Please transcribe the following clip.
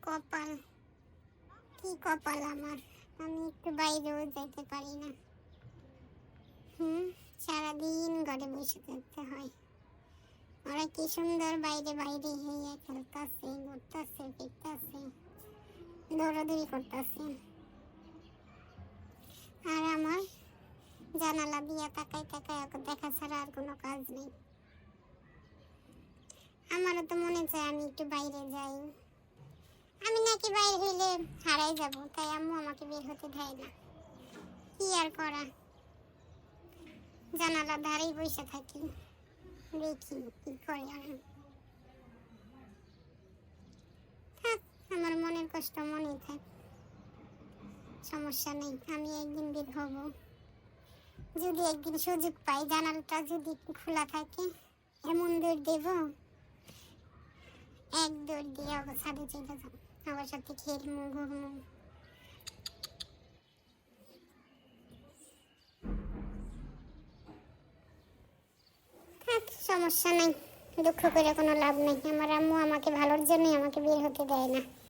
কপাল, কি কপাল আমার, আমি একটু বাইরেও যেতে পারি না। সারাদিন ঘরে বসে থাকতে হয়। ওরা কি সুন্দর বাইরে বাইরে হইয়া খেলতেছে, ঘুরতেছে, ফিরতেছে, দৌড়াদৌড়ি করতেছে, আর আমার জানালা দিয়া তাকাই তাকাই ওকে দেখা ছাড়া আর কোনো কাজ নেই। আমারও তো মনে চায় আমি একটু বাইরে যাই, আমি নাকি বাইরে হইলে হারাই যাব, তাই আম্মু আমাকে বের হতে দেয় না। কি আর করা, জানালার ধারেই বসে থাকি, দেখি কি করে। আর থাক, আমার মনের কষ্ট মনেই থাক, সমস্যা নেই, আমি একদিন বের হব। যদি একদিন সুযোগ পাই, জানালাটা যদি খোলা থাকে, এমন দৌড় দেব, এক দৌড় দিয়ে আবার ছাদে চলে যাব, আমার সাথে খেলবো, ঘুরবো। থাক, সমস্যা নাই, দুঃখ করে কোনো লাভ নেই। আমার আম্মু আমাকে ভালোর জন্যই আমাকে বের হতে দেয় না।